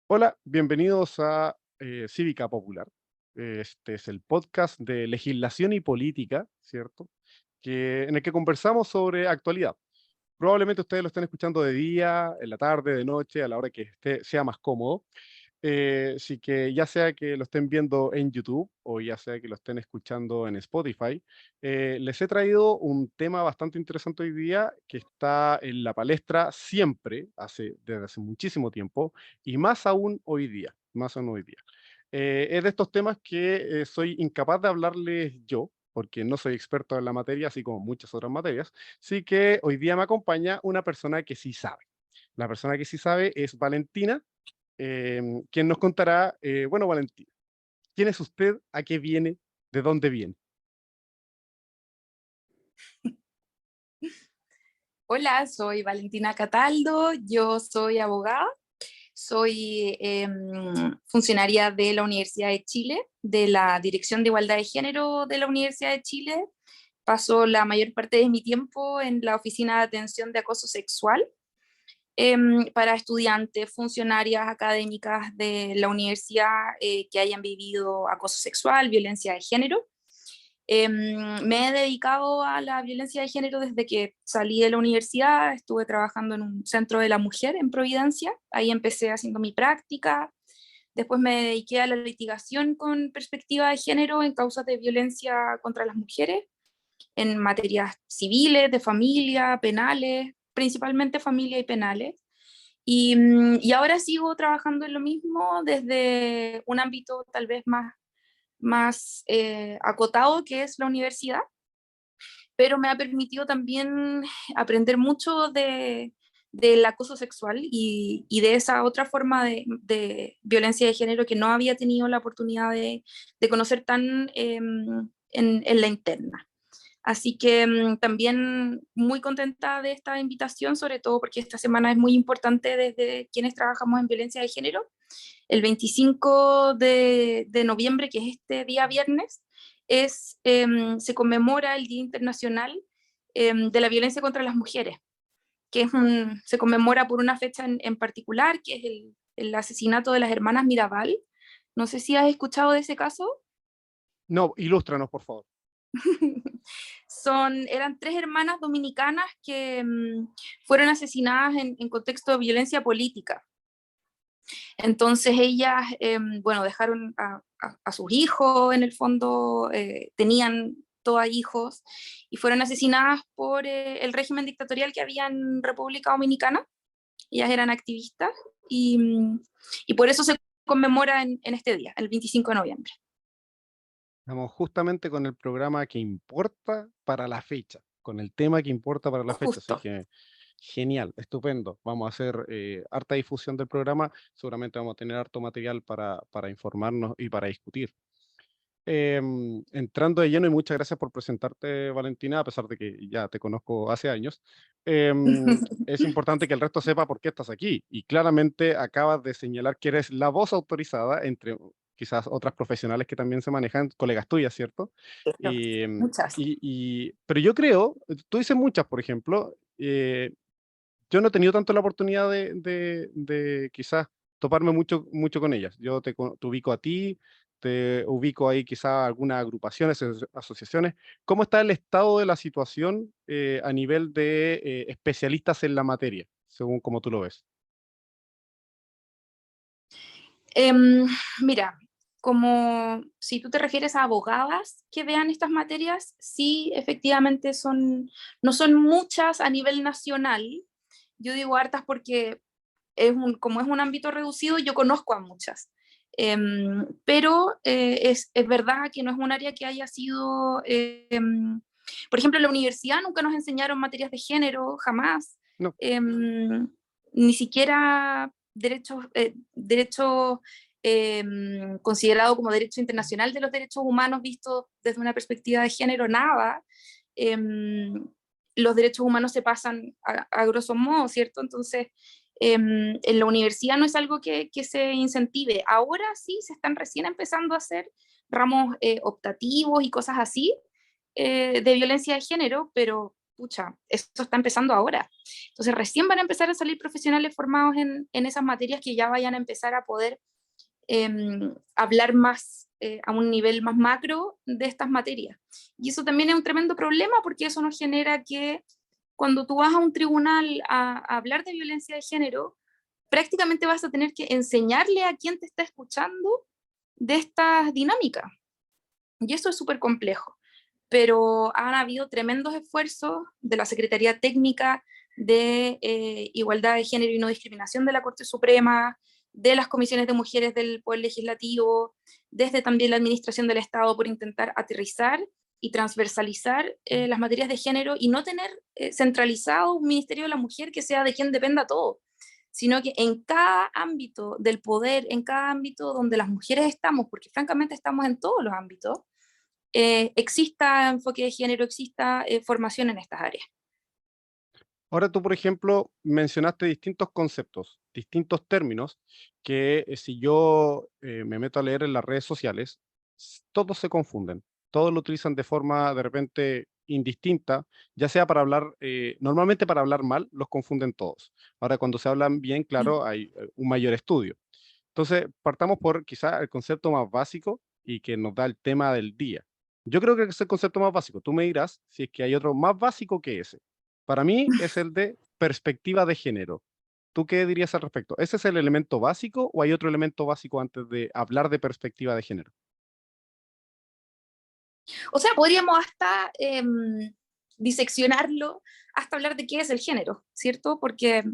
Hola, bienvenidos a Cívica Popular. Este es el podcast de legislación y política, ¿cierto? En el que conversamos sobre actualidad. Probablemente ustedes lo estén escuchando de día, en la tarde, de noche, a la hora que sea más cómodo. Así que ya sea que lo estén viendo en YouTube o ya sea que lo estén escuchando en Spotify, les he traído un tema bastante interesante hoy día que está en la palestra siempre, desde hace muchísimo tiempo, y más aún hoy día, más aún hoy día. Es de estos temas que soy incapaz de hablarles yo, porque no soy experto en la materia, así como muchas otras materias, así que hoy día me acompaña una persona que sí sabe. La persona que sí sabe es Valentina, quien nos contará, bueno, Valentina, ¿quién es usted? ¿A qué viene? ¿De dónde viene? Hola, soy Valentina Cataldo, yo soy abogada, soy funcionaria de la Universidad de Chile, de la Dirección de Igualdad de Género de la Universidad de Chile. Paso la mayor parte de mi tiempo en la Oficina de Atención de Acoso Sexual para estudiantes, funcionarias académicas de la universidad que hayan vivido acoso sexual, violencia de género. Me he dedicado a la violencia de género desde que salí de la universidad. Estuve trabajando en un centro de la mujer en Providencia, ahí empecé haciendo mi práctica. Después me dediqué a la litigación con perspectiva de género en causas de violencia contra las mujeres, en materias civiles, de familia, penales, principalmente familia y penales. Y ahora sigo trabajando en lo mismo desde un ámbito tal vez más acotado, que es la universidad, pero me ha permitido también aprender mucho del acoso sexual y de esa otra forma de violencia de género que no había tenido la oportunidad de conocer tan en la interna. Así que también muy contenta de esta invitación, sobre todo porque esta semana es muy importante desde quienes trabajamos en violencia de género. El 25 de noviembre, que es este día viernes, se conmemora el Día Internacional de la Violencia contra las Mujeres, se conmemora por una fecha en particular, que es el asesinato de las hermanas Mirabal. No sé si has escuchado de ese caso. No, ilústranos, por favor. Eran tres hermanas dominicanas que fueron asesinadas en contexto de violencia política. Entonces ellas, bueno, dejaron a sus hijos en el fondo, tenían todas hijos, y fueron asesinadas por el régimen dictatorial que había en República Dominicana. Ellas eran activistas y por eso se conmemora en este día, el 25 de noviembre. Estamos justamente con el programa que importa para la fecha, con el tema que importa para la fecha, así Justo. que genial, estupendo. Vamos a hacer harta difusión del programa, seguramente vamos a tener harto material para informarnos y para discutir. Entrando de lleno, y muchas gracias por presentarte, Valentina, a pesar de que ya te conozco hace años. Es importante que el resto sepa por qué estás aquí. Y claramente acabas de señalar que eres la voz autorizada entre quizás otras profesionales que también se manejan, colegas tuyas, ¿cierto? Y, Muchas. pero yo creo, tú dices muchas, por ejemplo, yo no he tenido tanto la oportunidad de quizás toparme mucho con ellas. Te ubico a ti, te ubico ahí quizás algunas agrupaciones, asociaciones. ¿Cómo está el estado de la situación a nivel de especialistas en la materia, según como tú lo ves? Em, Mira, como si tú te refieres a abogadas que vean estas materias, sí, efectivamente no son muchas a nivel nacional. Yo digo hartas porque como es un ámbito reducido, yo conozco a muchas. Pero es verdad que no es un área que haya sido, por ejemplo, en la universidad nunca nos enseñaron materias de género, jamás. No, Em, Ni siquiera derecho considerado como derecho internacional de los derechos humanos visto desde una perspectiva de género, nada. Em, los derechos humanos se pasan a grosso modo, ¿cierto? Entonces, en la universidad no es algo que se incentive. Ahora sí se están recién empezando a hacer ramos optativos y cosas así de violencia de género, pero pucha, esto está empezando ahora. Entonces recién van a empezar a salir profesionales formados en esas materias que ya vayan a empezar a poder hablar más a un nivel más macro de estas materias. Y eso también es un tremendo problema porque eso nos genera que cuando tú vas a un tribunal a hablar de violencia de género, prácticamente vas a tener que enseñarle a quien te está escuchando de estas dinámicas. Y eso es súper complejo. Pero han habido tremendos esfuerzos de la Secretaría Técnica de Igualdad de Género y No Discriminación de la Corte Suprema, de las comisiones de mujeres del Poder Legislativo, desde también la Administración del Estado por intentar aterrizar y transversalizar las materias de género y no tener centralizado un Ministerio de la Mujer que sea de quien dependa todo, sino que en cada ámbito del poder, en cada ámbito donde las mujeres estamos, porque francamente estamos en todos los ámbitos, exista enfoque de género, exista formación en estas áreas. Ahora tú, por ejemplo, mencionaste distintos conceptos, distintos términos, que si yo me meto a leer en las redes sociales, todos se confunden, todos lo utilizan de forma de repente indistinta, ya sea para hablar, normalmente para hablar mal, los confunden todos. Ahora, cuando se hablan bien, claro, hay un mayor estudio. Entonces, partamos por quizá el concepto más básico y que nos da el tema del día. Yo creo que es el concepto más básico. Tú me dirás si es que hay otro más básico que ese. Para mí es el de perspectiva de género. ¿Tú qué dirías al respecto? ¿Ese es el elemento básico o hay otro elemento básico antes de hablar de perspectiva de género? O sea, podríamos hasta diseccionarlo, hasta hablar de qué es el género, ¿cierto? Porque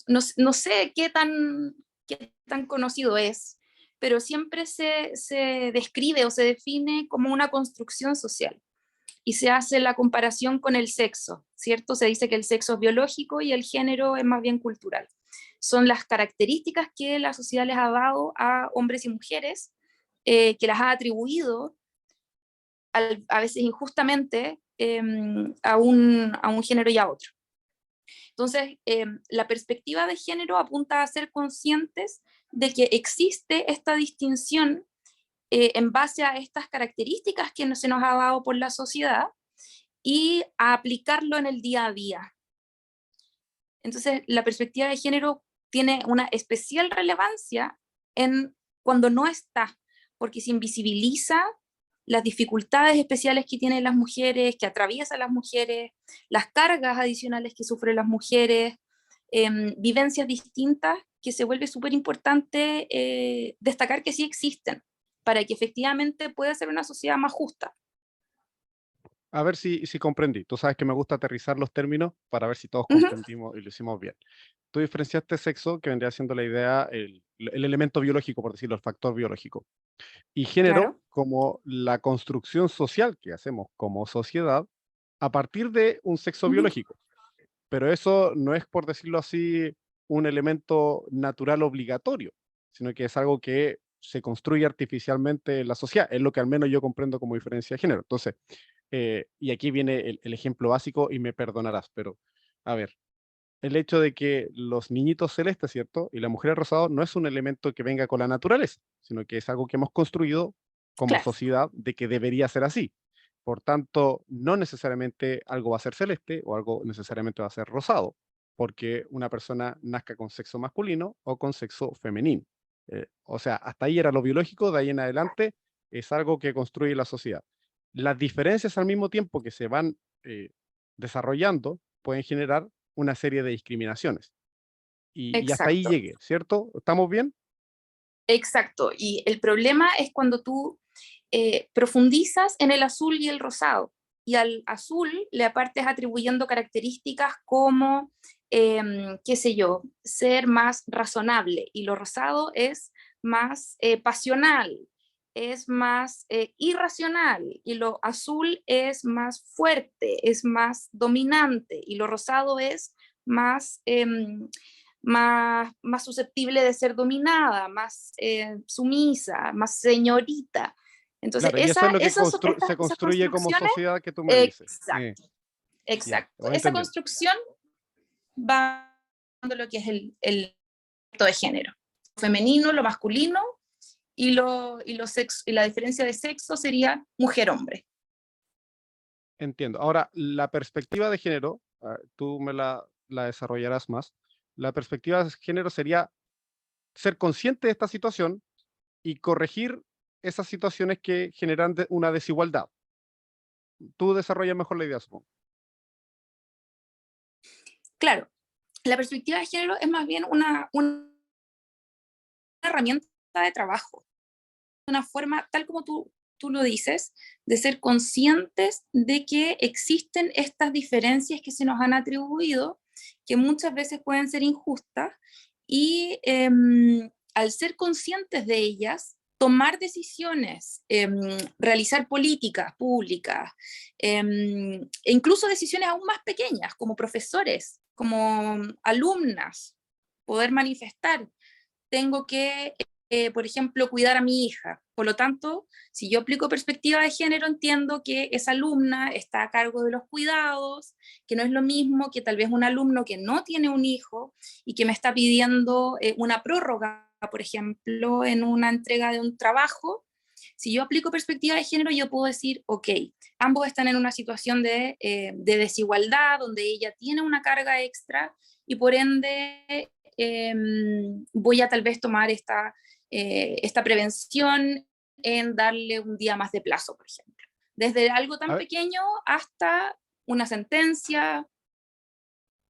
no sé qué tan conocido es, pero siempre se describe o se define como una construcción social y se hace la comparación con el sexo, ¿cierto? Se dice que el sexo es biológico y el género es más bien cultural. Son las características que la sociedad les ha dado a hombres y mujeres, que las ha atribuido a veces injustamente a un género y a otro. Entonces, la perspectiva de género apunta a ser conscientes de que existe esta distinción en base a estas características que se nos ha dado por la sociedad y a aplicarlo en el día a día. Entonces, la perspectiva de género tiene una especial relevancia cuando no está, porque se invisibiliza las dificultades especiales que tienen las mujeres, que atraviesan las mujeres, las cargas adicionales que sufren las mujeres, vivencias distintas que se vuelve súper importante destacar que sí existen, para que efectivamente pueda ser una sociedad más justa. A ver si comprendí. Tú sabes que me gusta aterrizar los términos para ver si todos Uh -huh, comprendimos y lo hicimos bien. Tú diferenciaste sexo, que vendría siendo la idea, el elemento biológico, por decirlo, el factor biológico, y género claro. como la construcción social que hacemos como sociedad a partir de un sexo Uh -huh, biológico. Pero eso no es, por decirlo así, un elemento natural obligatorio, sino que es algo que se construye artificialmente en la sociedad. Es lo que al menos yo comprendo como diferencia de género. Entonces, y aquí viene el ejemplo básico y me perdonarás, pero a ver, el hecho de que los niñitos celestes, ¿cierto? Y las mujeres rosadas no es un elemento que venga con la naturaleza, sino que es algo que hemos construido como claro. sociedad de que debería ser así. Por tanto, no necesariamente algo va a ser celeste o algo necesariamente va a ser rosado, porque una persona nazca con sexo masculino o con sexo femenino. O sea, hasta ahí era lo biológico, de ahí en adelante es algo que construye la sociedad. Las diferencias al mismo tiempo que se van desarrollando pueden generar una serie de discriminaciones. Y hasta ahí Exacto. llegue, ¿cierto? ¿Estamos bien? Exacto, y el problema es cuando tú profundizas en el azul y el rosado, y al azul le apartes atribuyendo características como, qué sé yo, ser más razonable, y lo rosado es más pasional, es más irracional, y lo azul es más fuerte, es más dominante, y lo rosado es más más susceptible de ser dominada, más sumisa, más señorita. Entonces, Claro, y eso es lo que se esas construye como construcciones, sociedad que tú me dices. exacto, Ya, exacto. voy Esa entendiendo. construcción va dando lo que es el concepto de género. Lo femenino, lo masculino y la diferencia de sexo sería mujer-hombre. entiendo. Ahora, la perspectiva de género, tú me la desarrollarás más. La perspectiva de género sería ser consciente de esta situación y corregir esas situaciones que generan una desigualdad. Tú desarrollas mejor la idea, supongo. Claro, la perspectiva de género es más bien una herramienta de trabajo, una forma, tal como tú lo dices, de ser conscientes de que existen estas diferencias que se nos han atribuido, que muchas veces pueden ser injustas, y al ser conscientes de ellas, tomar decisiones, realizar políticas públicas, e incluso decisiones aún más pequeñas, como profesores, como alumnas, poder manifestar tengo que, por ejemplo, cuidar a mi hija. Por lo tanto, si yo aplico perspectiva de género, entiendo que esa alumna está a cargo de los cuidados, que no es lo mismo que tal vez un alumno que no tiene un hijo y que me está pidiendo una prórroga, por ejemplo, en una entrega de un trabajo. Si yo aplico perspectiva de género, yo puedo decir, ok, ambos están en una situación de desigualdad, donde ella tiene una carga extra y por ende voy a tal vez tomar esta prevención en darle un día más de plazo, por ejemplo. Desde algo A tan ver, pequeño hasta una sentencia,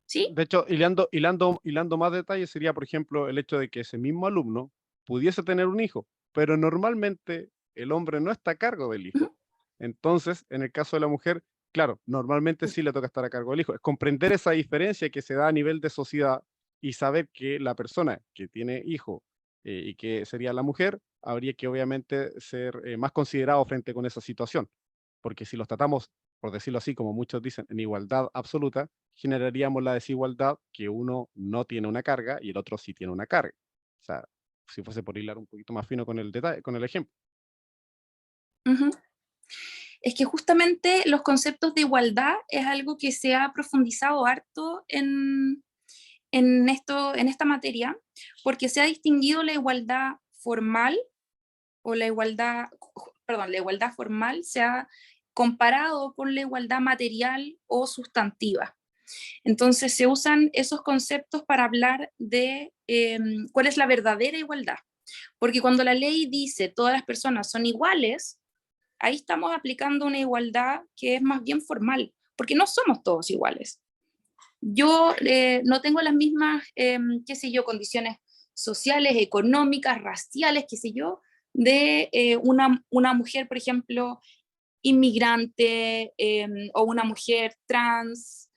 ¿sí? de hecho, hilando más detalles sería, por ejemplo, el hecho de que ese mismo alumno pudiese tener un hijo, pero normalmente el hombre no está a cargo del hijo. Ujú. Entonces, en el caso de la mujer, claro, normalmente sí le toca estar a cargo del hijo. Es comprender esa diferencia que se da a nivel de sociedad y saber que la persona que tiene hijo y que sería la mujer, habría que obviamente ser más considerado frente con esa situación. Porque si los tratamos, por decirlo así, como muchos dicen, en igualdad absoluta, generaríamos la desigualdad que uno no tiene una carga y el otro sí tiene una carga. O sea, si fuese por hilar un poquito más fino con el detalle, con el ejemplo. Ujú. Es que justamente los conceptos de igualdad es algo que se ha profundizado harto en esta materia, porque se ha distinguido la igualdad formal o la igualdad, perdón, la igualdad formal se ha comparado con la igualdad material o sustantiva. Entonces se usan esos conceptos para hablar de cuál es la verdadera igualdad. Porque cuando la ley dice todas las personas son iguales, ahí estamos aplicando una igualdad que es más bien formal, porque no somos todos iguales. Yo no tengo las mismas, qué sé yo, condiciones sociales, económicas, raciales, qué sé yo, de una mujer, por ejemplo, inmigrante o una mujer trans.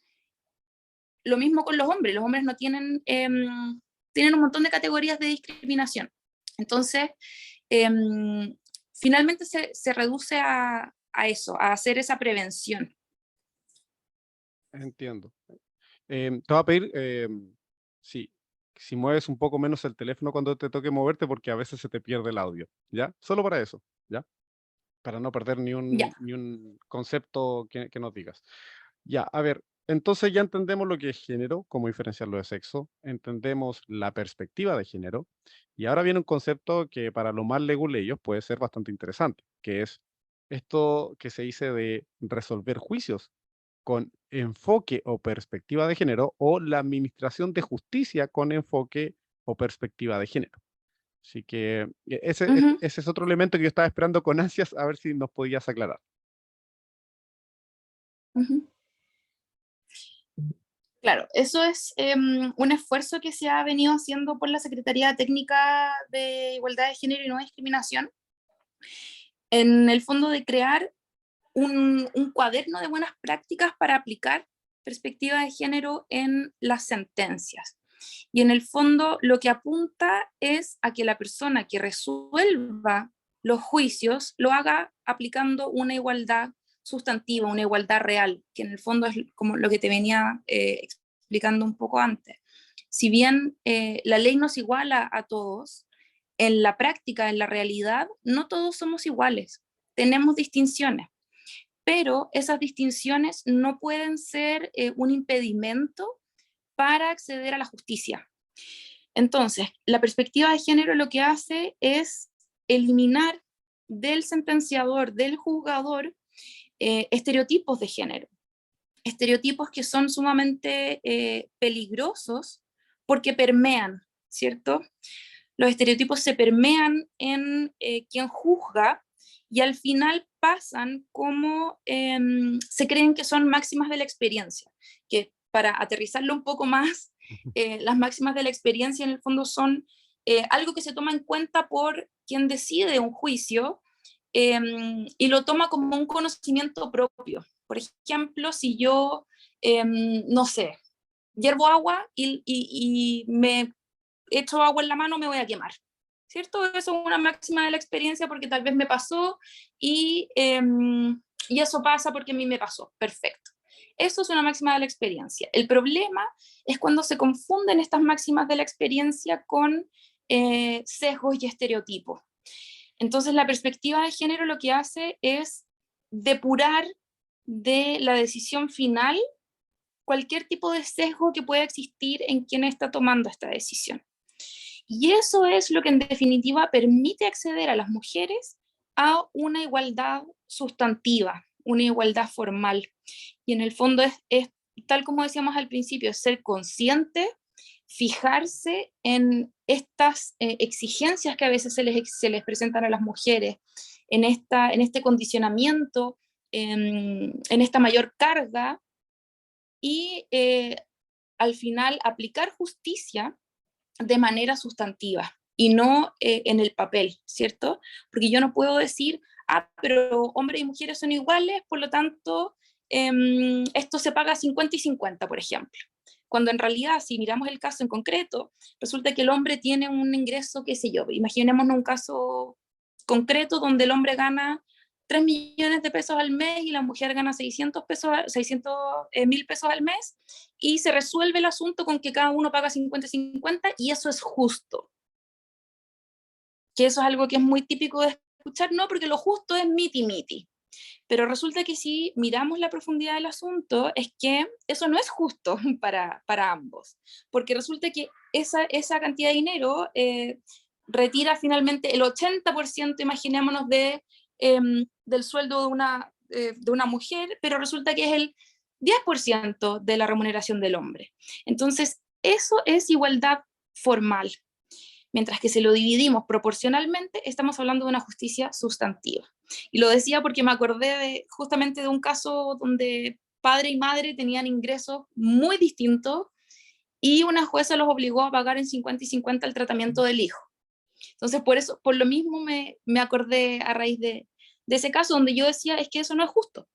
Lo mismo con los hombres no tienen, tienen un montón de categorías de discriminación. Entonces, finalmente se reduce a eso, a hacer esa prevención. Entiendo. Te voy a pedir, sí, si mueves un poco menos el teléfono cuando te toque moverte, porque a veces se te pierde el audio, ¿ya? Solo para eso, ¿ya? Para no perder Ya. ni un concepto que nos digas. Ya, a ver, entonces ya entendemos lo que es género, cómo diferenciarlo de sexo, entendemos la perspectiva de género, y ahora viene un concepto que para los más leguleyos puede ser bastante interesante, que es esto que se dice de resolver juicios con enfoque o perspectiva de género o la administración de justicia con enfoque o perspectiva de género. Así que Ujú, ese es otro elemento que yo estaba esperando con ansias a ver si nos podías aclarar. ujú. Claro, eso es un esfuerzo que se ha venido haciendo por la Secretaría Técnica de Igualdad de Género y No Discriminación, en el fondo de crear un cuaderno de buenas prácticas para aplicar perspectiva de género en las sentencias. Y en el fondo lo que apunta es a que la persona que resuelva los juicios lo haga aplicando una igualdad sustantiva, una igualdad real, que en el fondo es como lo que te venía explicando un poco antes. Si bien la ley nos iguala a todos, en la práctica, en la realidad, no todos somos iguales, tenemos distinciones, pero esas distinciones no pueden ser un impedimento para acceder a la justicia. Entonces, la perspectiva de género lo que hace es eliminar del sentenciador, del juzgador, estereotipos de género, estereotipos que son sumamente peligrosos porque permean, ¿cierto? Los estereotipos se permean en quien juzga y al final pasan como se creen que son máximas de la experiencia, que para aterrizarlo un poco más, las máximas de la experiencia en el fondo son algo que se toma en cuenta por quien decide un juicio y lo toma como un conocimiento propio. Por ejemplo, si yo, no sé, hiervo agua y me echo agua en la mano, me voy a quemar. ¿Cierto? Eso es una máxima de la experiencia porque tal vez me pasó y eso pasa porque a mí me pasó. Perfecto. Eso es una máxima de la experiencia. El problema es cuando se confunden estas máximas de la experiencia con sesgos y estereotipos. Entonces, la perspectiva de género lo que hace es depurar de la decisión final cualquier tipo de sesgo que pueda existir en quien está tomando esta decisión. Y eso es lo que en definitiva permite acceder a las mujeres a una igualdad sustantiva, una igualdad formal. Y en el fondo es tal como decíamos al principio, ser consciente, fijarse en estas exigencias que a veces se les presentan a las mujeres, en este condicionamiento, en esta mayor carga y al final aplicar justicia de manera sustantiva y no en el papel, ¿cierto? Porque yo no puedo decir, pero hombres y mujeres son iguales, por lo tanto, esto se paga 50 y 50, por ejemplo. Cuando en realidad, si miramos el caso en concreto, resulta que el hombre tiene un ingreso, qué sé yo, imaginémonos un caso concreto donde el hombre gana 3 millones de pesos al mes y la mujer gana 600.000 pesos al mes, y se resuelve el asunto con que cada uno paga 50-50 y eso es justo. Que eso es algo que es muy típico de escuchar, no, porque lo justo es miti-miti. Pero resulta que si miramos la profundidad del asunto, es que eso no es justo para ambos, porque resulta que esa cantidad de dinero retira finalmente el 80%, imaginémonos, del sueldo de una mujer, pero resulta que es el 10% de la remuneración del hombre. Entonces, eso es igualdad formal. Mientras que si lo dividimos proporcionalmente, estamos hablando de una justicia sustantiva. Y lo decía porque me acordé justamente de un caso donde padre y madre tenían ingresos muy distintos y una jueza los obligó a pagar en 50 y 50 el tratamiento del hijo. Entonces, por eso, por lo mismo me acordé a raíz de ese caso donde yo decía, es que eso no es justo,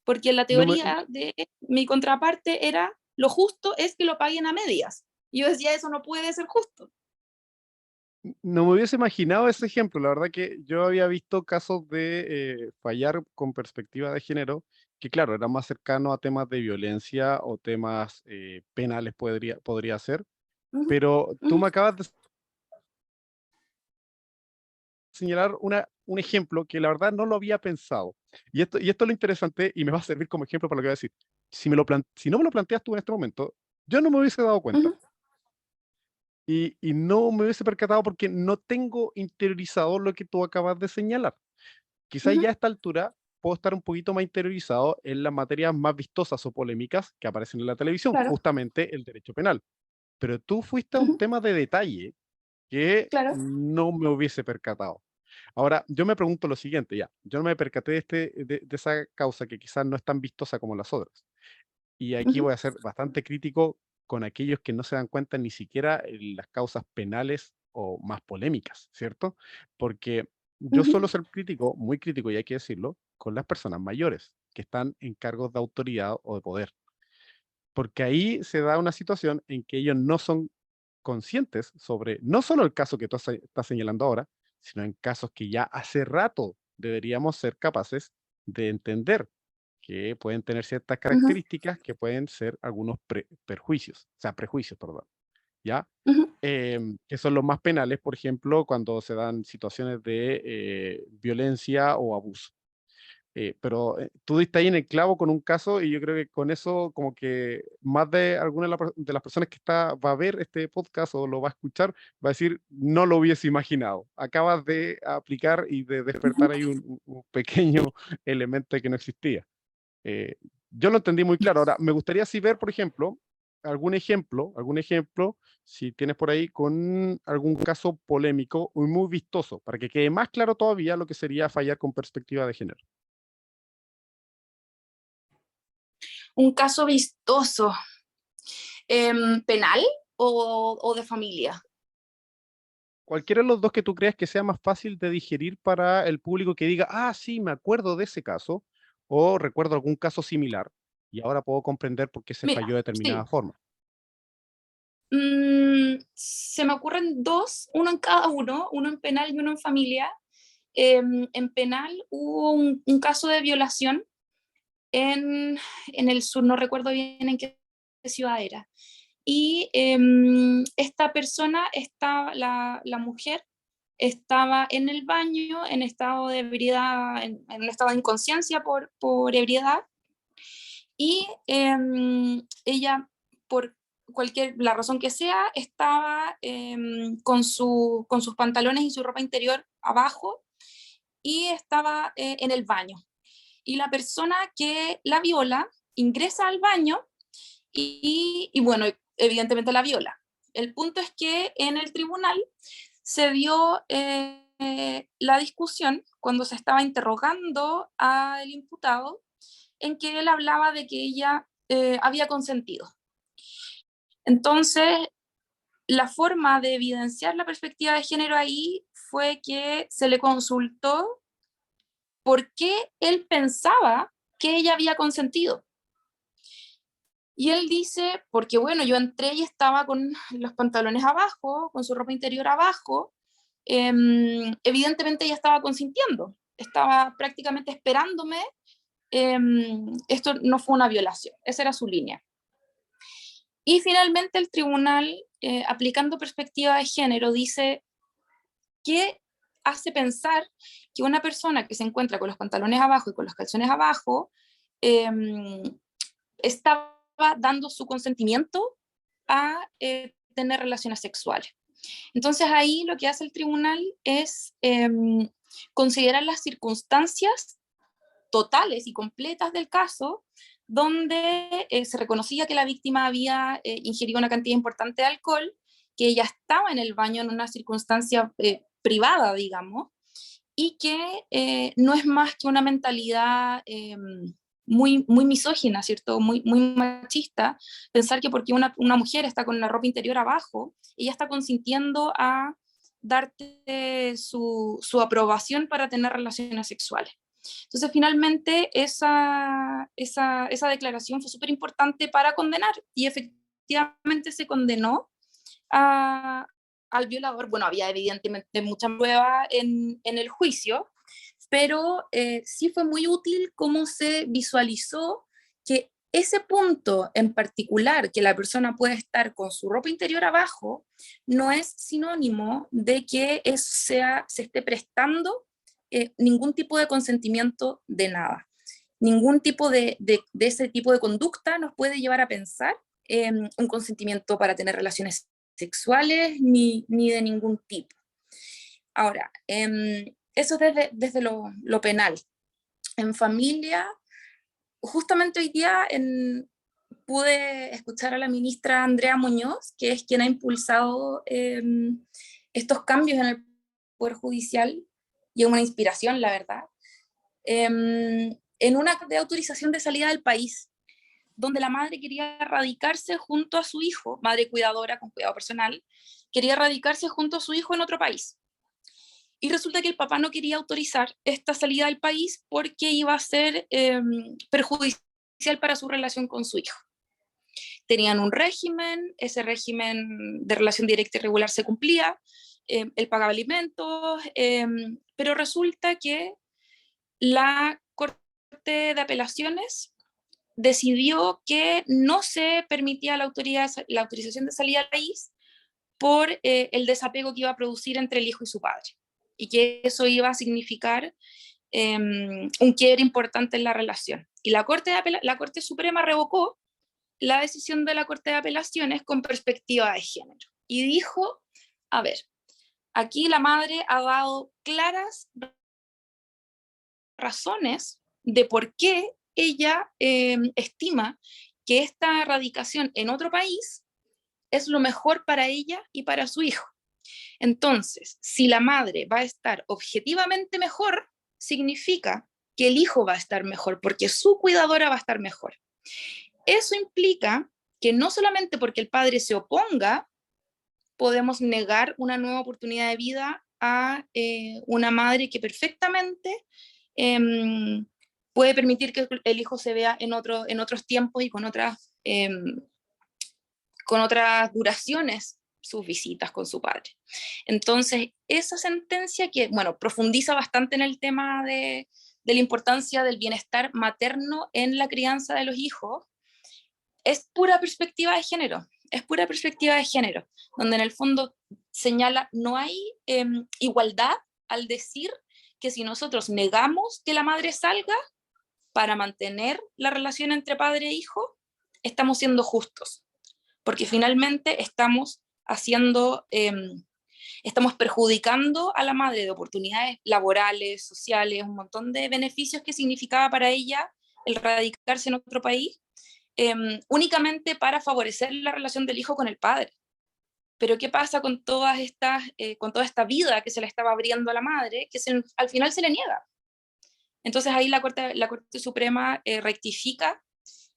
porque la No me, teoría de mi contraparte era, lo justo es que lo paguen a medias. Y yo decía, eso no puede ser justo. no me hubiese imaginado ese ejemplo. La verdad que yo había visto casos de fallar con perspectiva de género, que claro, eran más cercanos a temas de violencia o temas penales podría ser, Uh -huh, pero uh tú -huh, me acabas de señalar un ejemplo que la verdad no lo había pensado. Y esto es lo interesante y me va a servir como ejemplo para lo que voy a decir. Si no me lo planteas tú en este momento, yo no me hubiese dado uh cuenta. -huh. Y no me hubiese percatado porque no tengo interiorizado lo que tú acabas de señalar. Quizás Ujú, ya a esta altura puedo estar un poquito más interiorizado en las materias más vistosas o polémicas que aparecen en la televisión, claro, justamente el derecho penal. Pero tú fuiste a un ujú, tema de detalle que claro, no me hubiese percatado. Ahora, yo me pregunto lo siguiente, ya, yo no me percaté de esa causa que quizás no es tan vistosa como las otras. Y aquí ujú, voy a ser bastante crítico con aquellos que no se dan cuenta ni siquiera en las causas penales o más polémicas, ¿cierto? Porque yo ujú, suelo ser crítico, muy crítico, y hay que decirlo, con las personas mayores que están en cargos de autoridad o de poder. Porque ahí se da una situación en que ellos no son conscientes sobre no solo el caso que tú estás señalando ahora, sino en casos que ya hace rato deberíamos ser capaces de entender que pueden tener ciertas ujú, características que pueden ser algunos perjuicios, o sea, prejuicios, perdón, ¿ya? ujú, Que son los más penales, por ejemplo, cuando se dan situaciones de violencia o abuso. Pero tú diste ahí en el clavo con un caso y yo creo que con eso como que más de alguna de las personas que va a ver este podcast o lo va a escuchar, va a decir, no lo hubiese imaginado. Acabas de aplicar y de despertar ahí un pequeño elemento que no existía. Eh, yo lo entendí muy claro. Ahora, me gustaría así ver, por ejemplo, algún ejemplo, si tienes por ahí, con algún caso polémico y muy vistoso, para que quede más claro todavía lo que sería fallar con perspectiva de género. Un caso vistoso, penal o de familia. Cualquiera de los dos que tú creas que sea más fácil de digerir para el público que diga, ah, sí, me acuerdo de ese caso, o recuerdo algún caso similar, y ahora puedo comprender por qué se Mira, falló de determinada sí, forma. se me ocurren dos, uno en cada uno en penal y uno en familia. En penal hubo un caso de violación en el sur, no recuerdo bien en qué ciudad era. Y esta persona, la mujer, estaba en el baño en estado de ebriedad, en un estado de inconsciencia por ebriedad, y ella, por la razón que sea, estaba con sus pantalones y su ropa interior abajo y estaba en el baño. Y la persona que la viola ingresa al baño y bueno, evidentemente la viola. El punto es que en el tribunal se dio la discusión cuando se estaba interrogando al imputado, en que él hablaba de que ella había consentido. Entonces, la forma de evidenciar la perspectiva de género ahí fue que se le consultó por qué él pensaba que ella había consentido. Y él dice, porque bueno, yo entré y estaba con los pantalones abajo, con su ropa interior abajo, evidentemente ella estaba consintiendo, estaba prácticamente esperándome, esto no fue una violación, esa era su línea. Y finalmente el tribunal, aplicando perspectiva de género, dice que hace pensar que una persona que se encuentra con los pantalones abajo y con los calzones abajo estaba dando su consentimiento a tener relaciones sexuales. Entonces ahí lo que hace el tribunal es considerar las circunstancias totales y completas del caso, donde se reconocía que la víctima había ingerido una cantidad importante de alcohol, que ella estaba en el baño en una circunstancia privada, digamos, y que no es más que una mentalidad muy misógina, ¿cierto? Muy machista, pensar que porque una mujer está con la ropa interior abajo, ella está consintiendo a darte su aprobación para tener relaciones sexuales. Entonces, finalmente, esa declaración fue súper importante para condenar y efectivamente se condenó a, al violador. Bueno, había evidentemente mucha prueba en el juicio, pero sí fue muy útil cómo se visualizó que ese punto en particular, que la persona puede estar con su ropa interior abajo, no es sinónimo de que eso se esté prestando ningún tipo de consentimiento de nada. Ningún tipo de ese tipo de conducta nos puede llevar a pensar un consentimiento para tener relaciones sexuales ni de ningún tipo. Ahora, eso desde lo penal. En familia, justamente hoy día pude escuchar a la ministra Andrea Muñoz, que es quien ha impulsado estos cambios en el Poder Judicial, y es una inspiración, la verdad, en una de autorización de salida del país, donde la madre quería radicarse junto a su hijo, madre cuidadora con cuidado personal, quería radicarse junto a su hijo en otro país. Y resulta que el papá no quería autorizar esta salida del país porque iba a ser perjudicial para su relación con su hijo. Tenían un régimen, ese régimen de relación directa y regular se cumplía, él pagaba alimentos, pero resulta que la Corte de Apelaciones decidió que no se permitía la autorización de salida del país por el desapego que iba a producir entre el hijo y su padre, y que eso iba a significar un quiebre importante en la relación. Y la Corte Suprema revocó la decisión de la Corte de Apelaciones con perspectiva de género. Y dijo, a ver, aquí la madre ha dado claras razones de por qué ella estima que esta radicación en otro país es lo mejor para ella y para su hijo. Entonces, si la madre va a estar objetivamente mejor, significa que el hijo va a estar mejor, porque su cuidadora va a estar mejor. Eso implica que no solamente porque el padre se oponga, podemos negar una nueva oportunidad de vida a una madre que perfectamente puede permitir que el hijo se vea en otros tiempos y con otras duraciones sus visitas con su padre. Entonces, esa sentencia que, bueno, profundiza bastante en el tema de la importancia del bienestar materno en la crianza de los hijos, es pura perspectiva de género, donde en el fondo señala, no hay igualdad al decir que si nosotros negamos que la madre salga para mantener la relación entre padre e hijo, estamos siendo justos, porque finalmente estamos perjudicando a la madre de oportunidades laborales, sociales, un montón de beneficios que significaba para ella el radicarse en otro país, únicamente para favorecer la relación del hijo con el padre. Pero ¿qué pasa con toda esta vida que se le estaba abriendo a la madre, que al final se le niega? Entonces ahí la Corte Suprema rectifica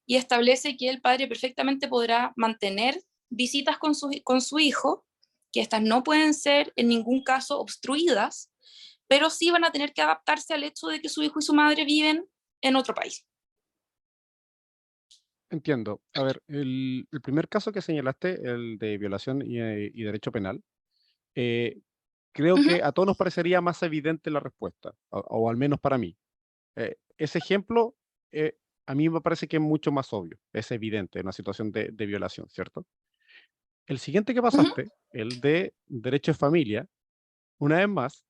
y establece que el padre perfectamente podrá mantener visitas con su hijo, que estas no pueden ser en ningún caso obstruidas, pero sí van a tener que adaptarse al hecho de que su hijo y su madre viven en otro país. Entiendo. A ver, el primer caso que señalaste, el de violación y derecho penal, eh, creo Ujú, que a todos nos parecería más evidente la respuesta, o al menos para mí. Ese ejemplo, eh, a mí me parece que es mucho más obvio, es evidente en una situación de violación, ¿cierto? El siguiente que ujú, pasaste, el de derecho de familia, una vez más,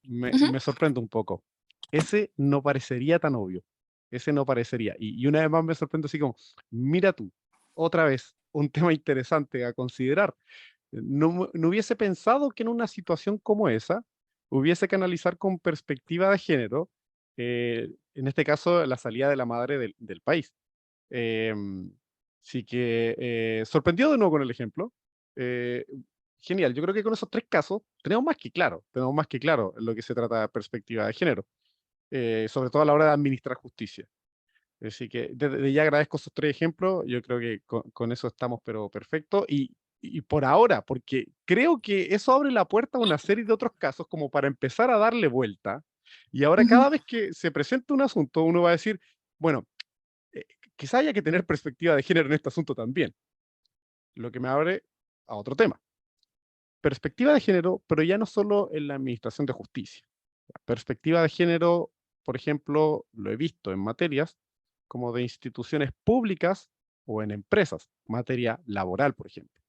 ujú. me sorprende un poco. Ese no parecería tan obvio. Ese no parecería. Y una vez más me sorprende así como, mira tú, otra vez, un tema interesante a considerar. No hubiese pensado que en una situación como esa hubiese que analizar con perspectiva de género, en este caso, la salida de la madre del país. Em, Así que sorprendido de nuevo con el ejemplo. Eh, Genial, yo creo que con esos tres casos tenemos más que claro en lo que se trata de perspectiva de género, sobre todo a la hora de administrar justicia. Así que desde ya agradezco esos tres ejemplos, yo creo que con eso estamos pero perfecto y por ahora, porque creo que eso abre la puerta a una serie de otros casos como para empezar a darle vuelta y ahora Ujú. cada vez que se presenta un asunto uno va a decir, bueno, eh, quizá haya que tener perspectiva de género en este asunto también, lo que me abre a otro tema. Perspectiva de género, pero ya no solo en la administración de justicia. Perspectiva de género, por ejemplo, lo he visto en materias como de instituciones públicas o en empresas, materia laboral, por ejemplo.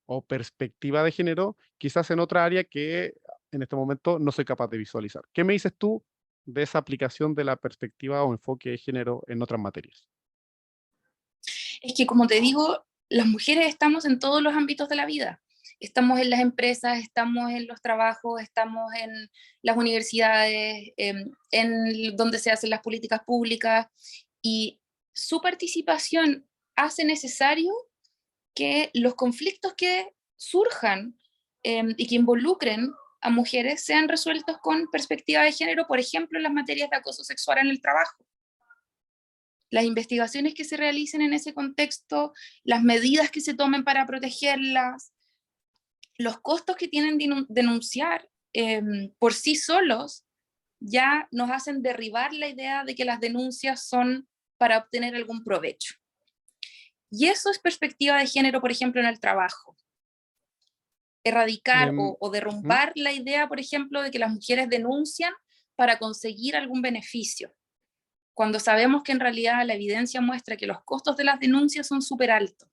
O perspectiva de género, quizás en otra área que en este momento no soy capaz de visualizar. ¿Qué me dices tú de esa aplicación de la perspectiva o enfoque de género en otras materias? Es que, como te digo, las mujeres estamos en todos los ámbitos de la vida. Estamos en las empresas, estamos en los trabajos, estamos en las universidades, en donde se hacen las políticas públicas, y su participación hace necesario que los conflictos que surjan y que involucren a mujeres sean resueltos con perspectiva de género, por ejemplo, en las materias de acoso sexual en el trabajo. Las investigaciones que se realicen en ese contexto, las medidas que se tomen para protegerlas, los costos que tienen denunciar por sí solos, ya nos hacen derribar la idea de que las denuncias son para obtener algún provecho. Y eso es perspectiva de género, por ejemplo, en el trabajo. Erradicar Em, o ¿Mm? derrumbar la idea, por ejemplo, de que las mujeres denuncian para conseguir algún beneficio, cuando sabemos que en realidad la evidencia muestra que los costos de las denuncias son súper altos.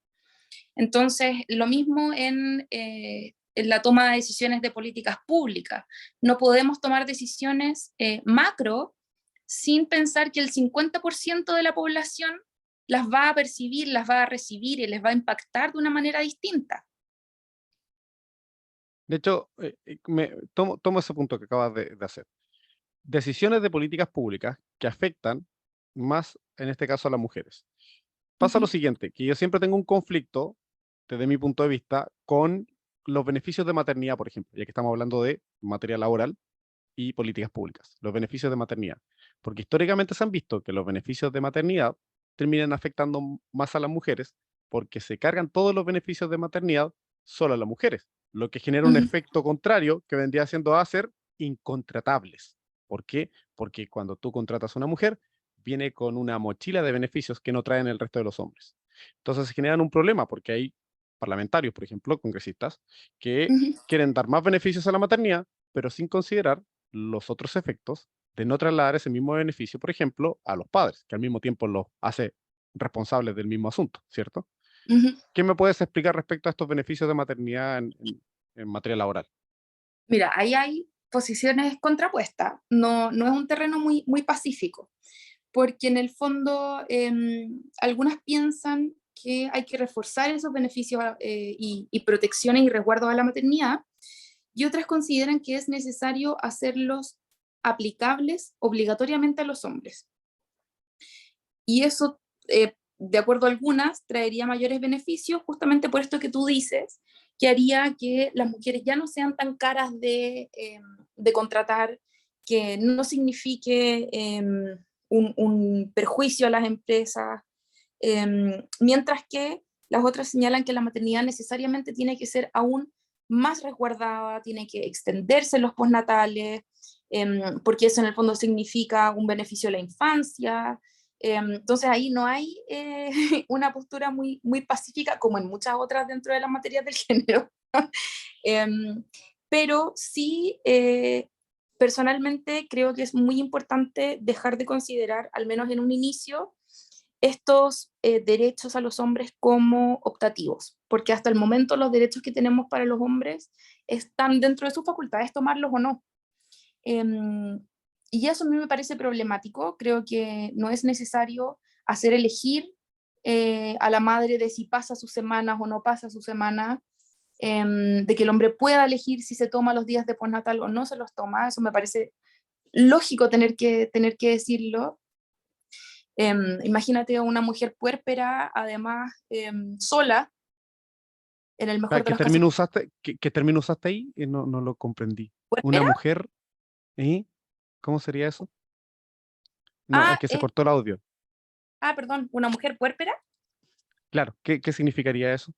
Entonces, lo mismo en la toma de decisiones de políticas públicas. No podemos tomar decisiones macro sin pensar que el 50% de la población las va a percibir, las va a recibir y les va a impactar de una manera distinta. De hecho, tomo ese punto que acabas de hacer. Decisiones de políticas públicas que afectan más, en este caso, a las mujeres. Pasa lo siguiente, que yo siempre tengo un conflicto, desde mi punto de vista, con los beneficios de maternidad, por ejemplo, ya que estamos hablando de materia laboral y políticas públicas, los beneficios de maternidad. Porque históricamente se han visto que los beneficios de maternidad terminan afectando más a las mujeres porque se cargan todos los beneficios de maternidad solo a las mujeres, lo que genera un efecto contrario que vendría siendo a ser incontratables. ¿Por qué? Porque cuando tú contratas a una mujer, viene con una mochila de beneficios que no traen el resto de los hombres. Entonces se generan un problema porque hay parlamentarios, por ejemplo, congresistas, que quieren dar más beneficios a la maternidad, pero sin considerar los otros efectos de no trasladar ese mismo beneficio, por ejemplo, a los padres, que al mismo tiempo los hace responsables del mismo asunto, ¿cierto? ¿Qué me puedes explicar respecto a estos beneficios de maternidad en materia laboral? Mira, ahí hay posiciones contrapuestas, no es un terreno muy pacífico, porque en el fondo algunas piensan que hay que reforzar esos beneficios y protecciones y resguardos a la maternidad, y otras consideran que es necesario hacerlos aplicables obligatoriamente a los hombres. Y eso, de acuerdo a algunas, traería mayores beneficios justamente por esto que tú dices, que haría que las mujeres ya no sean tan caras de contratar, que no signifique un perjuicio a las empresas, mientras que las otras señalan que la maternidad necesariamente tiene que ser aún más resguardada, tiene que extenderse los postnatales, porque eso en el fondo significa un beneficio a la infancia. Entonces ahí no hay una postura muy pacífica como en muchas otras dentro de las materias del género. Em, pero sí, personalmente creo que es muy importante dejar de considerar, al menos en un inicio, estos derechos a los hombres como optativos, porque hasta el momento los derechos que tenemos para los hombres están dentro de sus facultades, tomarlos o no. Em, y eso a mí me parece problemático, creo que no es necesario hacer elegir a la madre de si pasa sus semanas o no pasa su semana, de que el hombre pueda elegir si se toma los días de postnatal o no se los toma, eso me parece lógico tener que decirlo. Imagínate a una mujer puérpera, además sola, en el mejor de ¿Qué los casos, término usaste, qué término usaste ahí? No lo comprendí. Una puérpera. mujer, ¿eh? ¿Cómo sería eso? No, es Ah, que se cortó el audio. perdón, una mujer puérpera. Claro, ¿qué significaría eso?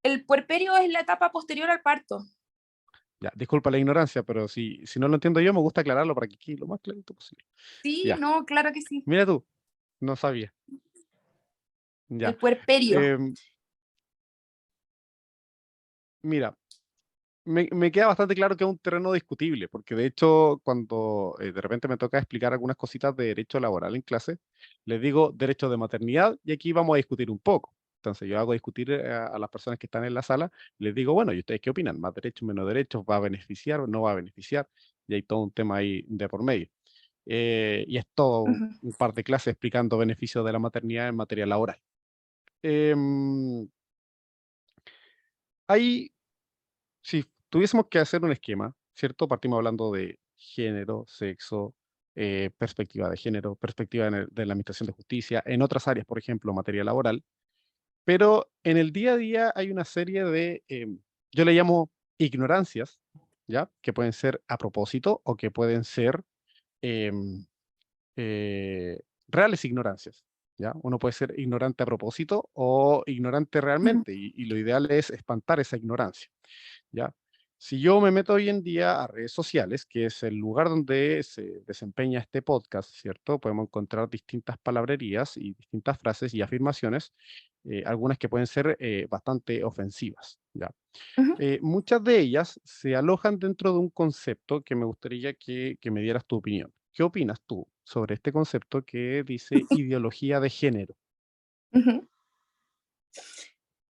El puerperio es la etapa posterior al parto. Ya, disculpa la ignorancia, pero si no lo entiendo yo, me gusta aclararlo para que quede lo más clarito posible. Sí, Ya, no, claro que sí. mira tú, no sabía. El Ya. puerperio. Em, Mira, me queda bastante claro que es un terreno discutible, porque de hecho, cuando de repente me toca explicar algunas cositas de derecho laboral en clase, les digo derecho de maternidad y aquí vamos a discutir un poco. Entonces, yo hago discutir a las personas que están en la sala, les digo, bueno, ¿y ustedes qué opinan? ¿Más derechos, menos derechos? ¿Va a beneficiar o no va a beneficiar? Y hay todo un tema ahí de por medio. Y es todo Ujú. un par de clases explicando beneficios de la maternidad en materia laboral. Em, Hay Si tuviésemos que hacer un esquema, ¿cierto? Partimos hablando de género, sexo, perspectiva de género, perspectiva de la administración de justicia, en otras áreas, por ejemplo, materia laboral, pero en el día a día hay una serie de, yo le llamo ignorancias, ¿ya? Que pueden ser a propósito o que pueden ser em, eh, reales ignorancias, ¿ya? Uno puede ser ignorante a propósito o ignorante Ujú. realmente, y lo ideal es espantar esa ignorancia. ¿Ya? Si yo me meto hoy en día a redes sociales, que es el lugar donde se desempeña este podcast, ¿cierto? Podemos encontrar distintas palabrerías y distintas frases y afirmaciones, algunas que pueden ser bastante ofensivas, ¿ya? Ujú. Muchas de ellas se alojan dentro de un concepto que me gustaría que me dieras tu opinión. ¿Qué opinas tú sobre este concepto que dice ideología de género? Ujú.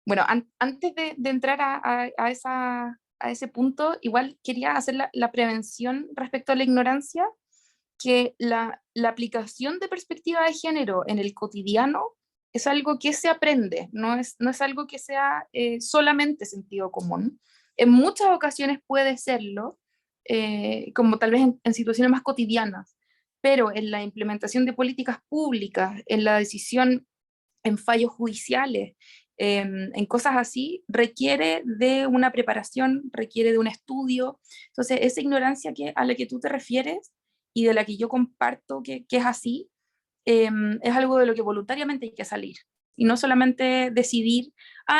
Bueno, antes de entrar a ese punto, igual quería hacer la prevención respecto a la ignorancia, que la aplicación de perspectiva de género en el cotidiano es algo que se aprende, no es algo que sea solamente sentido común. En muchas ocasiones puede serlo, como tal vez en situaciones más cotidianas, pero en la implementación de políticas públicas, en la decisión, en fallos judiciales, en cosas así, requiere de una preparación, requiere de un estudio. Entonces, esa ignorancia a la que tú te refieres y de la que yo comparto que es así, es algo de lo que voluntariamente hay que salir. Y no solamente decidir,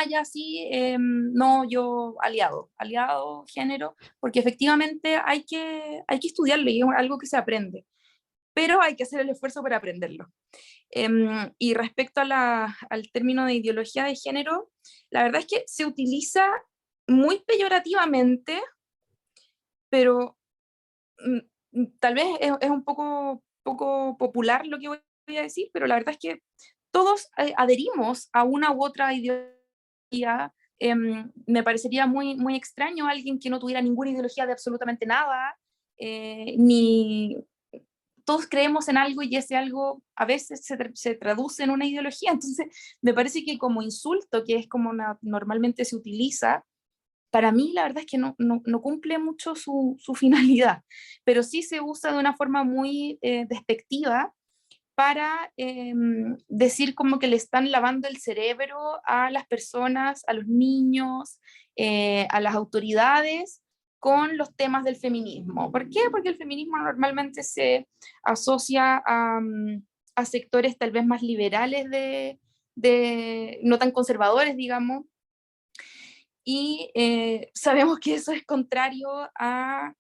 ya sí, no, yo aliado, género, porque efectivamente hay que estudiarlo y es algo que se aprende, pero hay que hacer el esfuerzo para aprenderlo. Y respecto al término de ideología de género, la verdad es que se utiliza muy peyorativamente, pero tal vez es un poco popular lo que voy a decir, pero la verdad es que todos adherimos a una u otra ideología. Me parecería muy extraño alguien que no tuviera ninguna ideología de absolutamente nada, ni todos creemos en algo y ese algo a veces se traduce en una ideología. Entonces, me parece que como insulto, que es como normalmente se utiliza, para mí la verdad es que no cumple mucho su finalidad, pero sí se usa de una forma muy despectiva para decir como que le están lavando el cerebro a las personas, a los niños, a las autoridades con los temas del feminismo. ¿Por qué? Porque el feminismo normalmente se asocia a sectores tal vez más liberales no tan conservadores, digamos, y sabemos que eso es contrario a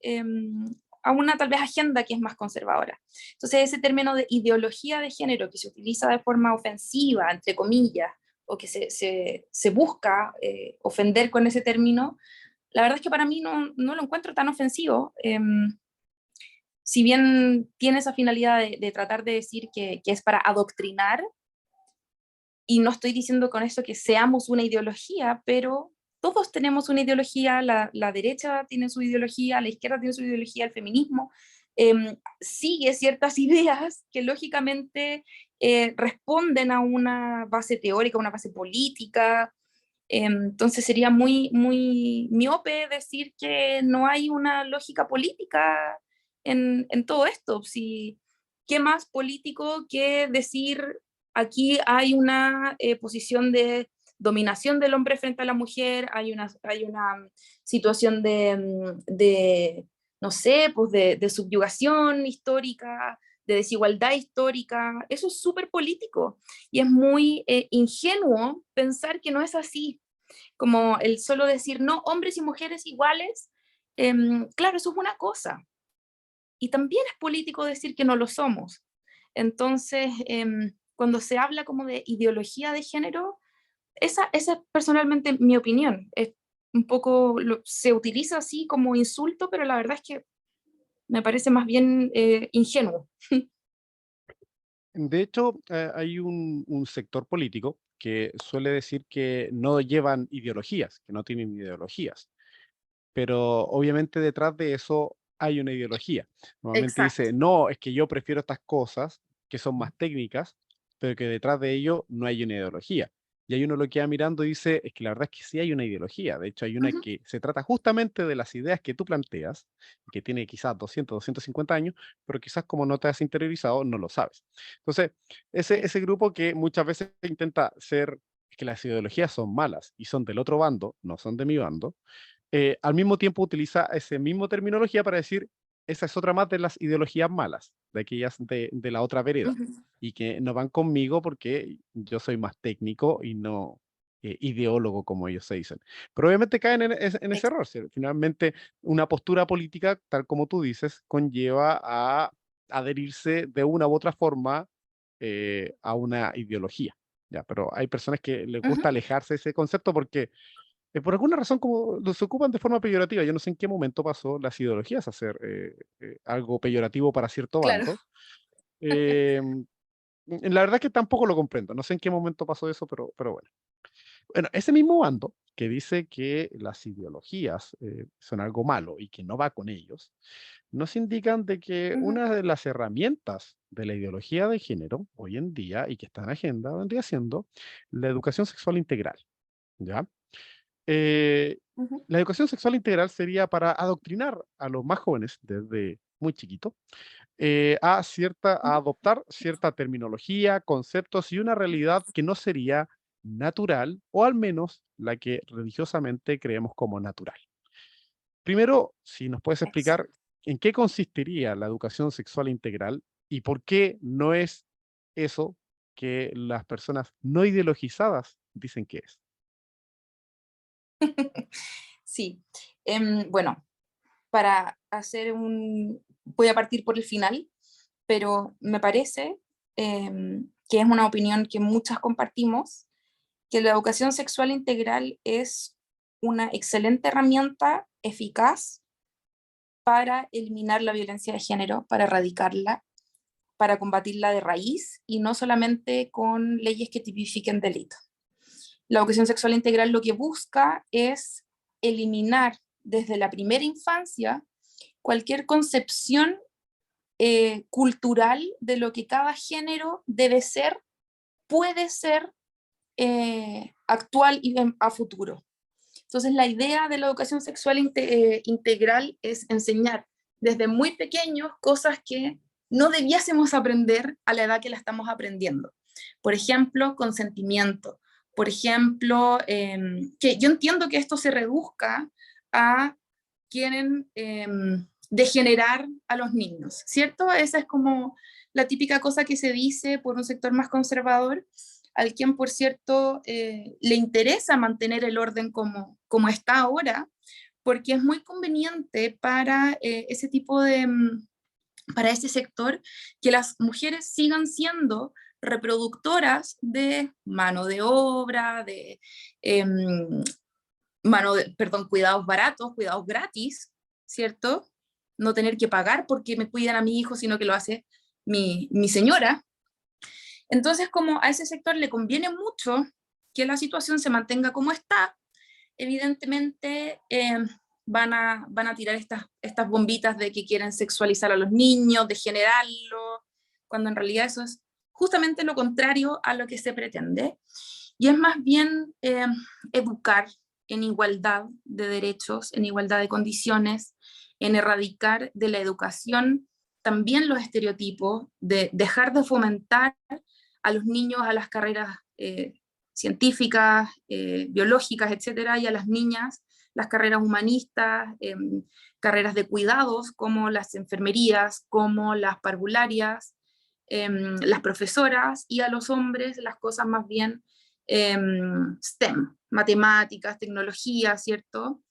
una tal vez agenda que es más conservadora. Entonces ese término de ideología de género que se utiliza de forma ofensiva, entre comillas, o que se busca ofender con ese término, la verdad es que para mí no lo encuentro tan ofensivo. Si bien tiene esa finalidad de tratar de decir que es para adoctrinar, y no estoy diciendo con esto que seamos una ideología, pero todos tenemos una ideología, la derecha tiene su ideología, la izquierda tiene su ideología, el feminismo sigue ciertas ideas que lógicamente responden a una base teórica, una base política. Entonces sería muy miope decir que no hay una lógica política en todo esto. Si, ¿qué más político que decir aquí hay una posición de dominación del hombre frente a la mujer, hay una situación no sé, pues de subyugación histórica, de desigualdad histórica? Eso es súper político y es muy ingenuo pensar que no es así, como el solo decir, no, hombres y mujeres iguales. Claro, eso es una cosa, y también es político decir que no lo somos. Entonces, cuando se habla como de ideología de género, esa es personalmente mi opinión. Es un poco, se utiliza así como insulto, pero la verdad es que me parece más bien ingenuo. De hecho, hay un sector político que suele decir que no llevan ideologías, que no tienen ideologías, pero obviamente detrás de eso hay una ideología. Normalmente Exacto. dice, no, es que yo prefiero estas cosas que son más técnicas, pero que detrás de ello no hay una ideología. Y ahí uno lo queda mirando y dice, es que la verdad es que sí hay una ideología. De hecho, hay una Ujú, que se trata justamente de las ideas que tú planteas, que tiene quizás 250 años, pero quizás como no te has interiorizado, no lo sabes. Entonces, sí. ese grupo que muchas veces intenta ser, es que las ideologías son malas y son del otro bando, no son de mi bando, al mismo tiempo utiliza esa misma terminología para decir, esa es otra más de las ideologías malas, de aquellas de la otra vereda, Ujú, y que no van conmigo porque yo soy más técnico y no ideólogo, como ellos se dicen. Pero obviamente caen en ese error. ¿Sí? Finalmente, una postura política, tal como tú dices, conlleva a adherirse de una u otra forma a una ideología. Ya, pero hay personas que les ujú, gusta alejarse de ese concepto porque por alguna razón como los ocupan de forma peyorativa. Yo no sé en qué momento pasó las ideologías a ser algo peyorativo para cierto claro. bando. La verdad es que tampoco lo comprendo. No sé en qué momento pasó eso, pero bueno. Bueno, ese mismo bando que dice que las ideologías son algo malo y que no va con ellos, nos indican de que Ujú, una de las herramientas de la ideología de género hoy en día y que está en agenda vendría siendo la educación sexual integral, ¿ya? Eh, ujú, la educación sexual integral sería para adoctrinar a los más jóvenes desde muy chiquito a ujú. adoptar cierta terminología, conceptos y una realidad que no sería natural, o al menos la que religiosamente creemos como natural. Primero, si nos puedes explicar Exacto. en qué consistiría la educación sexual integral y por qué no es eso que las personas no ideologizadas dicen que es. Sí. Bueno, para hacer voy a partir por el final, pero me parece que es una opinión que muchas compartimos, que la educación sexual integral es una excelente herramienta eficaz para eliminar la violencia de género, para erradicarla, para combatirla de raíz y no solamente con leyes que tipifiquen delitos. La educación sexual integral lo que busca es eliminar desde la primera infancia cualquier concepción cultural de lo que cada género debe ser, puede ser actual y a futuro. Entonces, la idea de la educación sexual integral es enseñar desde muy pequeños cosas que no debiésemos aprender a la edad que la estamos aprendiendo. Por ejemplo, consentimiento. Por ejemplo, que yo entiendo que esto se reduzca a quieren degenerar a los niños, ¿cierto? Esa es como la típica cosa que se dice por un sector más conservador, al quien, por cierto, le interesa mantener el orden como está ahora, porque es muy conveniente para ese tipo de, para ese sector, que las mujeres sigan siendo reproductoras de mano de obra, de perdón, cuidados baratos, cuidados gratis, ¿cierto? No tener que pagar porque me cuidan a mi hijo, sino que lo hace mi señora. Entonces, como a ese sector le conviene mucho que la situación se mantenga como está, evidentemente van a tirar estas bombitas de que quieren sexualizar a los niños, de generarlo, cuando en realidad eso es justamente lo contrario a lo que se pretende. Y es más bien educar en igualdad de derechos, en igualdad de condiciones, en erradicar de la educación también los estereotipos, de dejar de fomentar a los niños a las carreras científicas, biológicas, etcétera, y a las niñas las carreras humanistas, carreras de cuidados como las enfermerías, como las parvularias, las profesoras, y a los hombres las cosas más bien STEM, matemáticas, tecnología, ¿cierto?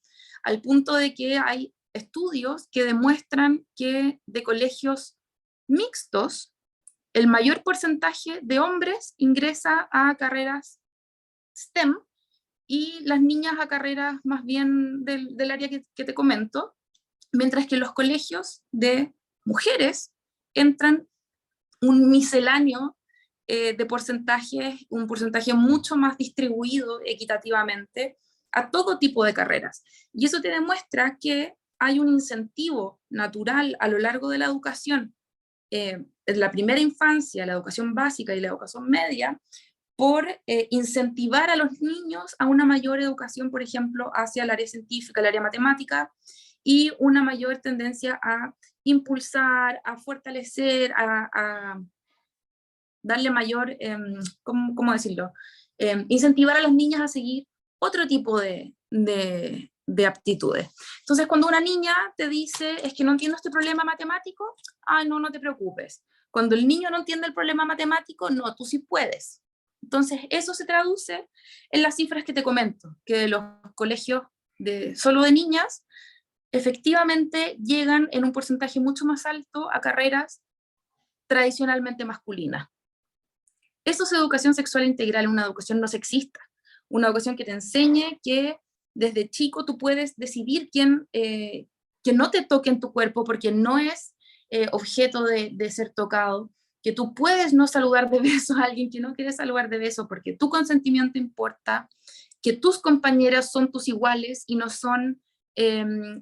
Al punto de que hay estudios que demuestran que de colegios mixtos, el mayor porcentaje de hombres ingresa a carreras STEM y las niñas a carreras más bien del área que te comento, mientras que los colegios de mujeres entran un misceláneo de porcentajes, un porcentaje mucho más distribuido equitativamente a todo tipo de carreras. Y eso te demuestra que hay un incentivo natural a lo largo de la educación, en la primera infancia, la educación básica y la educación media, por incentivar a los niños a una mayor educación, por ejemplo, hacia el área científica, el área matemática, y una mayor tendencia a impulsar, a fortalecer, a darle mayor, ¿cómo decirlo? Incentivar a las niñas a seguir otro tipo de aptitudes. Entonces, cuando una niña te dice, es que no entiendo este problema matemático, no, no te preocupes. Cuando el niño no entiende el problema matemático, no, tú sí puedes. Entonces, eso se traduce en las cifras que te comento, que de los colegios solo de niñas, efectivamente llegan en un porcentaje mucho más alto a carreras tradicionalmente masculinas. Eso es educación sexual integral, una educación no sexista, una educación que te enseñe que desde chico tú puedes decidir que no te toque en tu cuerpo porque no es objeto de ser tocado, que tú puedes no saludar de besos a alguien que no quiere saludar de besos porque tu consentimiento importa, que tus compañeras son tus iguales y no son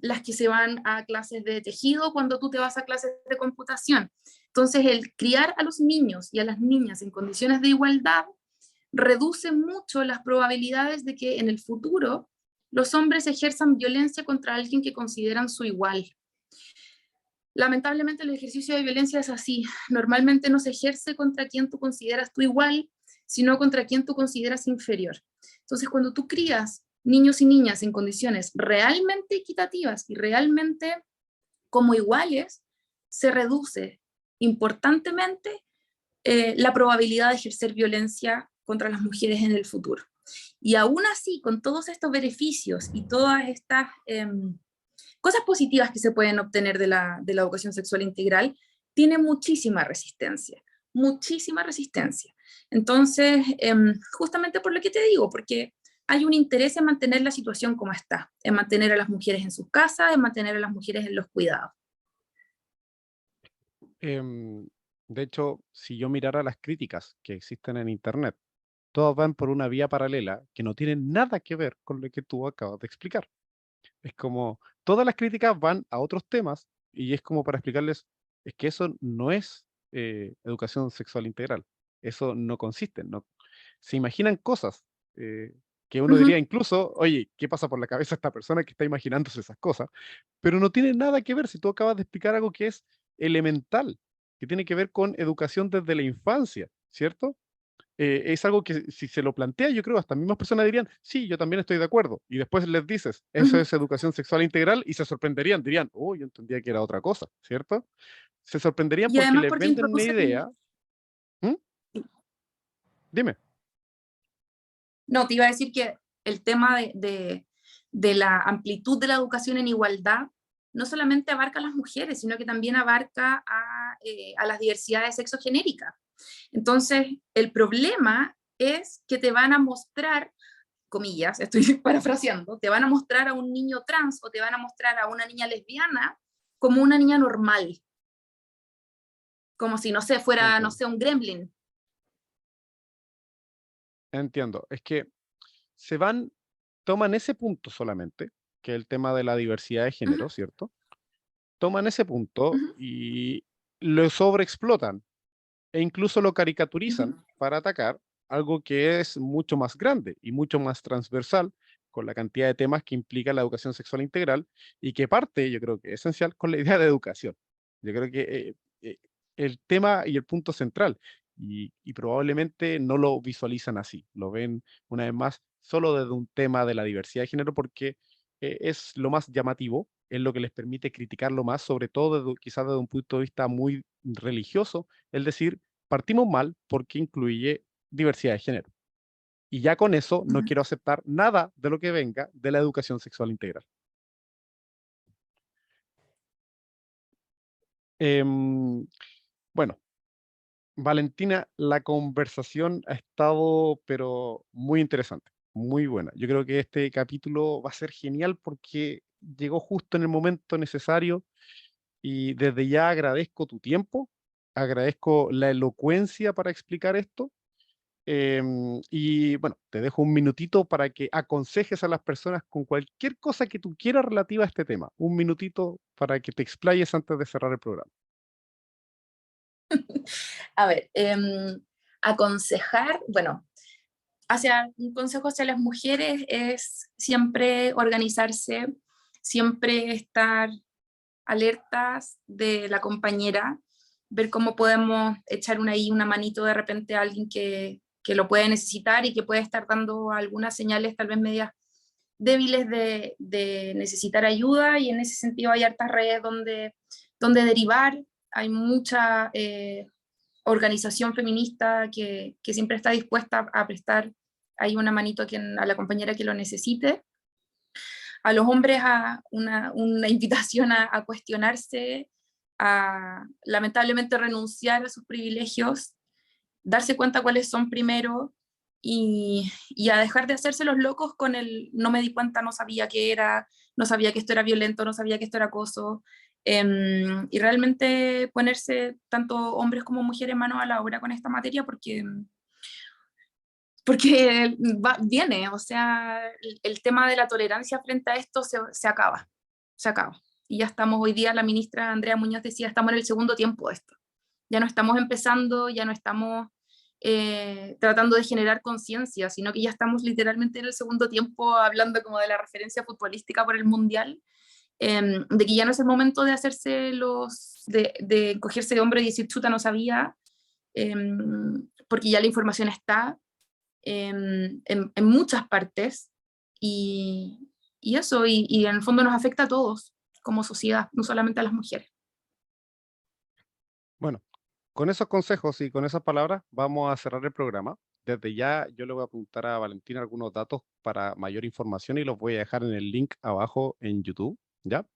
las que se van a clases de tejido cuando tú te vas a clases de computación. Entonces, el criar a los niños y a las niñas en condiciones de igualdad reduce mucho las probabilidades de que en el futuro los hombres ejerzan violencia contra alguien que consideran su igual. Lamentablemente el ejercicio de violencia es así. Normalmente no se ejerce contra quien tú consideras tu igual, sino contra quien tú consideras inferior. Entonces, cuando tú crías niños y niñas en condiciones realmente equitativas y realmente como iguales, se reduce importantemente la probabilidad de ejercer violencia contra las mujeres en el futuro. Y aún así, con todos estos beneficios y todas estas cosas positivas que se pueden obtener de la educación sexual integral, tiene muchísima resistencia, muchísima resistencia. Entonces, justamente por lo que te digo, porque hay un interés en mantener la situación como está, en mantener a las mujeres en sus casas, en mantener a las mujeres en los cuidados. Em, de hecho, si yo mirara las críticas que existen en Internet, todas van por una vía paralela que no tienen nada que ver con lo que tú acabas de explicar. Es como, todas las críticas van a otros temas y es como para explicarles, es que eso no es educación sexual integral. Eso no consiste, no. Se imaginan cosas eh, que uno diría Ujú. incluso, oye, ¿qué pasa por la cabeza de esta persona que está imaginándose esas cosas? Pero no tiene nada que ver si tú acabas de explicar algo que es elemental, que tiene que ver con educación desde la infancia, ¿cierto? Es algo que si se lo plantea, yo creo, hasta mismas personas dirían, sí, yo también estoy de acuerdo. Y después les dices, eso Ujú. es educación sexual integral y se sorprenderían, dirían, oh, yo entendía que era otra cosa, ¿cierto? Se sorprenderían Y porque además les porque venden una introducen, idea. ¿Mm? Dime. no, te iba a decir que el tema de la amplitud de la educación en igualdad no solamente abarca a las mujeres, sino que también abarca a las diversidades sexogenéricas. Entonces, el problema es que te van a mostrar, comillas, estoy parafraseando, te van a mostrar a un niño trans o te van a mostrar a una niña lesbiana como una niña normal, como si, no sé, fuera, no Entiendo. sé, un gremlin. Entiendo. Es que se van, toman ese punto solamente, que es el tema de la diversidad de Uh -huh, género, ¿cierto? Toman ese uh punto -huh, y lo sobreexplotan e incluso lo uh caricaturizan -huh. para atacar algo que es mucho más grande y mucho más transversal con la cantidad de temas que implica la educación sexual integral y que parte, yo creo que es esencial, con la idea de educación. Yo creo que el tema y el punto central, y probablemente no lo visualizan así, lo ven una vez más solo desde un tema de la diversidad de género porque es lo más llamativo, es lo que les permite criticarlo más, sobre todo quizás desde un punto de vista muy religioso, es decir, partimos mal porque incluye diversidad de género. Y ya con eso Uh no -huh. quiero aceptar nada de lo que venga de la educación sexual integral. Em, bueno, Valentina, la conversación ha estado, pero muy interesante, muy buena. Yo creo que este capítulo va a ser genial porque llegó justo en el momento necesario y desde ya agradezco tu tiempo, agradezco la elocuencia para explicar esto. Y bueno, te dejo un minutito para que aconsejes a las personas con cualquier cosa que tú quieras relativa a este tema. Un minutito para que te explayes antes de cerrar el programa. A ver, aconsejar, bueno, hacia un consejo hacia las mujeres es siempre organizarse, siempre estar alertas de la compañera, ver cómo podemos echar una manito de repente a alguien que lo puede necesitar y que puede estar dando algunas señales tal vez medias débiles de necesitar ayuda, y en ese sentido hay hartas redes donde derivar, hay mucha organización feminista que siempre está dispuesta a prestar ahí una manito a la compañera que lo necesite. A los hombres una invitación a cuestionarse, a lamentablemente renunciar a sus privilegios, darse cuenta cuáles son primero, y a dejar de hacerse los locos con el no me di cuenta, no sabía qué era, no sabía que esto era violento, no sabía que esto era acoso, y realmente ponerse tanto hombres como mujeres manos a la obra con esta materia, porque porque viene, o sea, el tema de la tolerancia frente a esto se acaba, se acaba. Y ya estamos hoy día, la ministra Andrea Muñoz decía, estamos en el segundo tiempo de esto. Ya no estamos empezando, ya no estamos tratando de generar conciencia, sino que ya estamos literalmente en el segundo tiempo hablando como de la referencia futbolística por el Mundial, de que ya no es el momento de hacerse de cogerse de hombro y decir, chuta, no sabía, porque ya la información está en muchas partes y eso, y en el fondo nos afecta a todos como sociedad, no solamente a las mujeres. Bueno, con esos consejos y con esas palabras vamos a cerrar el programa. Desde ya yo le voy a apuntar a Valentina algunos datos para mayor información y los voy a dejar en el link abajo en YouTube, ¿ya?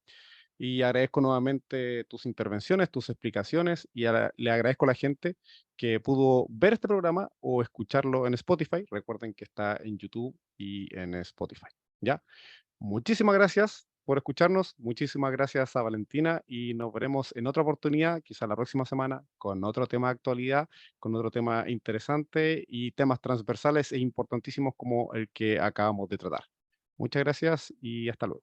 Y agradezco nuevamente tus intervenciones, tus explicaciones y le agradezco a la gente que pudo ver este programa o escucharlo en Spotify. Recuerden que está en YouTube y en Spotify, ¿ya? Muchísimas gracias por escucharnos, muchísimas gracias a Valentina y nos veremos en otra oportunidad, quizá la próxima semana, con otro tema de actualidad, con otro tema interesante y temas transversales e importantísimos como el que acabamos de tratar. Muchas gracias y hasta luego.